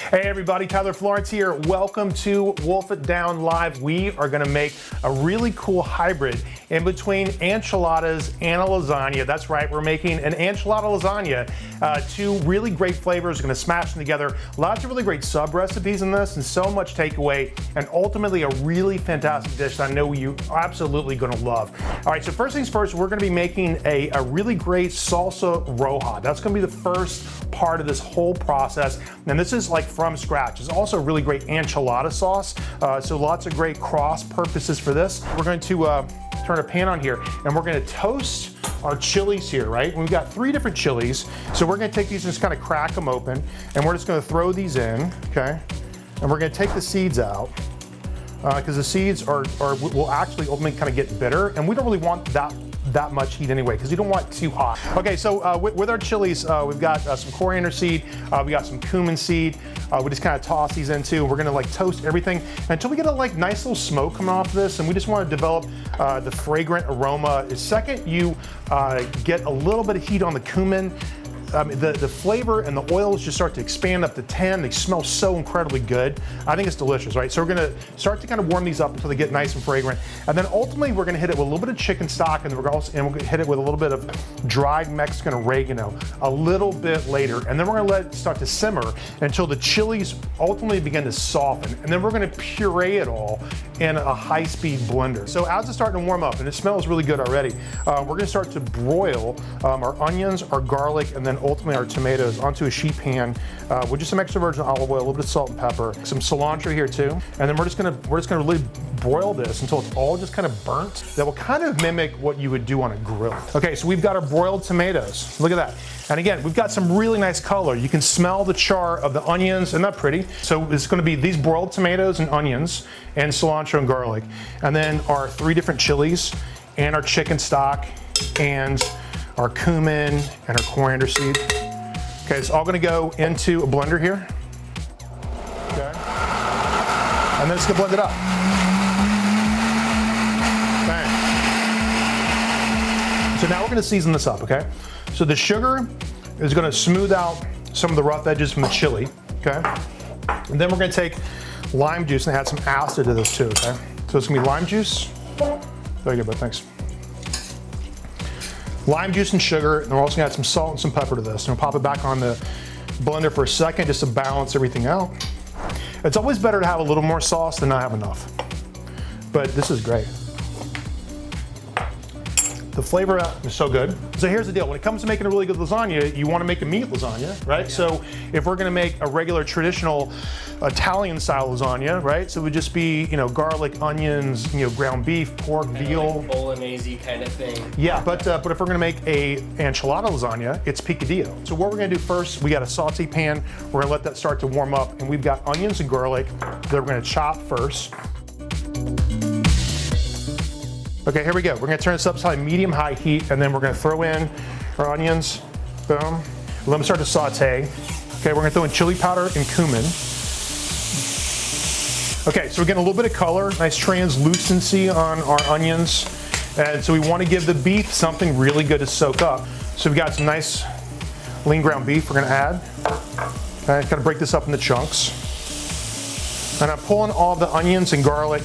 Hey everybody, Tyler Florence here. Welcome to Wolf It Down Live. We are gonna make a really cool hybrid in between enchiladas and a lasagna. That's right, we're making an enchilada lasagna. Two really great flavors, we're gonna smash them together. Lots of really great sub recipes in this and so much takeaway, and ultimately a really fantastic dish that I know you are absolutely gonna love. All right, so first things first, we're gonna be making a really great salsa roja. That's gonna be the first part of this whole process. And this is like from scratch. It's also a really great enchilada sauce. So lots of great cross purposes for this. We're going to turn a pan on here and we're gonna toast our chilies here, right? We've got 3 different chilies. So we're gonna take these and just kind of crack them open and we're just gonna throw these in, okay? And we're gonna take the seeds out because the seeds will actually ultimately kind of get bitter, and we don't really want that much heat anyway, because you don't want it too hot. Okay, so with our chilies, we've got some coriander seed, we got some cumin seed. We just kind of toss these in too. We're gonna like toast everything until we get a like nice little smoke coming off of this, and we just want to develop the fragrant aroma. The second you get a little bit of heat on the cumin, the flavor and the oils just start to expand up to 10. They smell so incredibly good. I think it's delicious, right? So we're gonna start to kind of warm these up until they get nice and fragrant. And then ultimately we're gonna hit it with a little bit of chicken stock, and we're gonna hit it with a little bit of dried Mexican oregano a little bit later. And then we're gonna let it start to simmer until the chilies ultimately begin to soften. And then we're gonna puree it all in a high-speed blender. So as it's starting to warm up, and it smells really good already, we're gonna start to broil our onions, our garlic, and then ultimately our tomatoes onto a sheet pan with just some extra virgin olive oil, a little bit of salt and pepper, some cilantro here too, and then we're just gonna really broil this until it's all just kind of burnt. That will kind of mimic what you would do on a grill. Okay, so we've got our broiled tomatoes. Look at that. And again, we've got some really nice color. You can smell the char of the onions. Isn't that pretty? So it's gonna be these broiled tomatoes and onions and cilantro and garlic, and then our 3 different chilies and our chicken stock and our cumin and our coriander seed. Okay, it's all gonna go into a blender here. Okay. And then it's gonna blend it up. Bang. So now we're gonna season this up, okay? So the sugar is gonna smooth out some of the rough edges from the chili, okay? And then we're gonna take lime juice and add some acid to this too, okay? So it's gonna be lime juice. Very good, bud, thanks. Lime juice and sugar, and we're also gonna add some salt and some pepper to this. And we'll pop it back on the blender for a second just to balance everything out. It's always better to have a little more sauce than not have enough. But this is great. The flavor is so good. So here's the deal. When it comes to making a really good lasagna, you want to make a meat lasagna, right? Yeah. So if we're going to make a regular traditional Italian style lasagna, right? So it would just be, garlic, onions, ground beef, pork, veal. Like bolognese kind of thing. Yeah, but if we're going to make a enchilada lasagna, it's picadillo. So what we're going to do first, we got a saute pan. We're going to let that start to warm up, and we've got onions and garlic that we're going to chop first. Okay, here we go. We're gonna turn this up to medium-high heat, and then we're gonna throw in our onions. Boom. Let them start to saute. Okay, we're gonna throw in chili powder and cumin. Okay, so we're getting a little bit of color, nice translucency on our onions. And so we wanna give the beef something really good to soak up. So we've got some nice lean ground beef we're gonna add. Okay, kind of break this up into chunks. And I'm pulling all the onions and garlic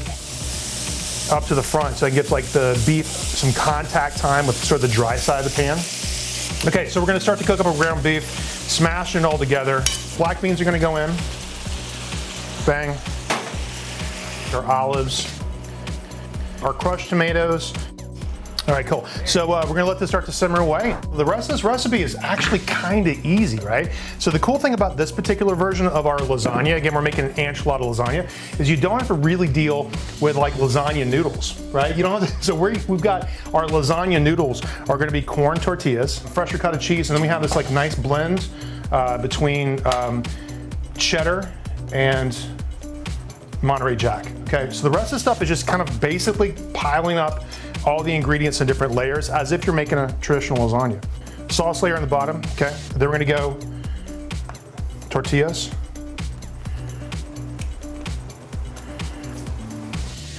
up to the front so I can get like the beef some contact time with sort of the dry side of the pan. Okay, so we're gonna start to cook up our ground beef, smashing it all together. Black beans are gonna go in. Bang. Our olives, our crushed tomatoes. All right, cool. So we're gonna let this start to simmer away. The rest of this recipe is actually kind of easy, right? So the cool thing about this particular version of our lasagna, again, we're making an enchilada lasagna, is you don't have to really deal with like lasagna noodles, right? You don't have to, so we've got our lasagna noodles are gonna be corn tortillas, freshly cut cheese, and then we have this like nice blend between cheddar and Monterey Jack, okay? So the rest of the stuff is just kind of basically piling up all the ingredients in different layers as if you're making a traditional lasagna. Sauce layer on the bottom, okay? Then we're gonna go tortillas.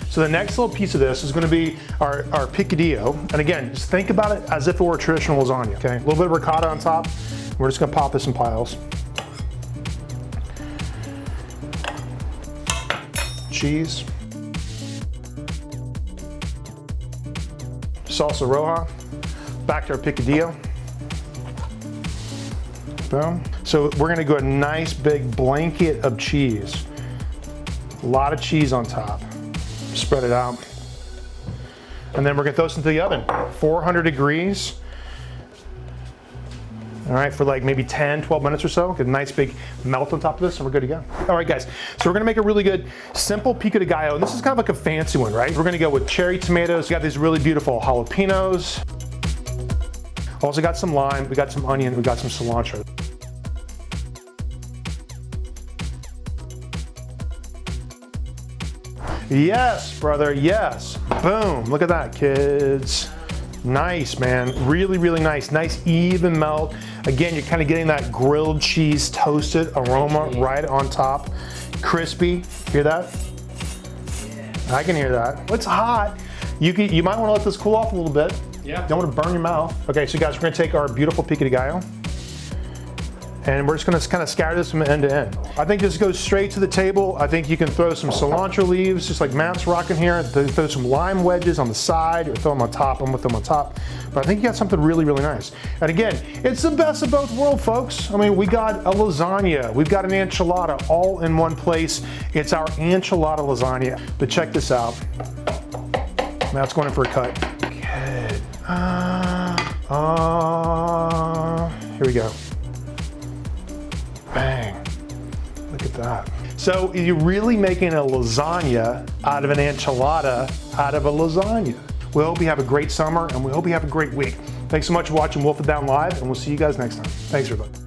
So the next little piece of this is gonna be our picadillo. And again, just think about it as if it were a traditional lasagna, okay? A little bit of ricotta on top. We're just gonna pop this in piles. cheese. Salsa roja. Back to our picadillo. Boom. So we're gonna go a nice big blanket of cheese. A lot of cheese on top. Spread it out. And then we're gonna throw this into the oven. 400 degrees. All right, for like maybe 10, 12 minutes or so. Get a nice big melt on top of this and we're good to go. All right, guys, so we're gonna make a really good, simple pico de gallo. And this is kind of like a fancy one, right? We're gonna go with cherry tomatoes. We got these really beautiful jalapenos. Also got some lime, we got some onion, we got some cilantro. Yes, brother, yes. Boom, look at that, kids. Nice, man, really, really nice. Nice even melt. Again, you're kind of getting that grilled cheese toasted aroma right on top. Crispy, hear that? Yeah. I can hear that. It's hot. You might want to let this cool off a little bit. Yeah. Don't want to burn your mouth. Okay, so guys, we're gonna take our beautiful pico de gallo and we're just gonna kind of scatter this from end to end. I think this goes straight to the table. I think you can throw some cilantro leaves, just like Matt's rocking here. Throw some lime wedges on the side or throw them on top. I'm gonna throw them on top. But I think you got something really, really nice. And again, it's the best of both worlds, folks. I mean, we got a lasagna, we've got an enchilada all in one place. It's our enchilada lasagna. But check this out. Matt's going in for a cut. Good. Here we go. Bang. Look at that. So you're really making a lasagna out of an enchilada out of a lasagna. We hope you have a great summer and we hope you have a great week. Thanks so much for watching Wolf It Down Live and we'll see you guys next time. Thanks everybody.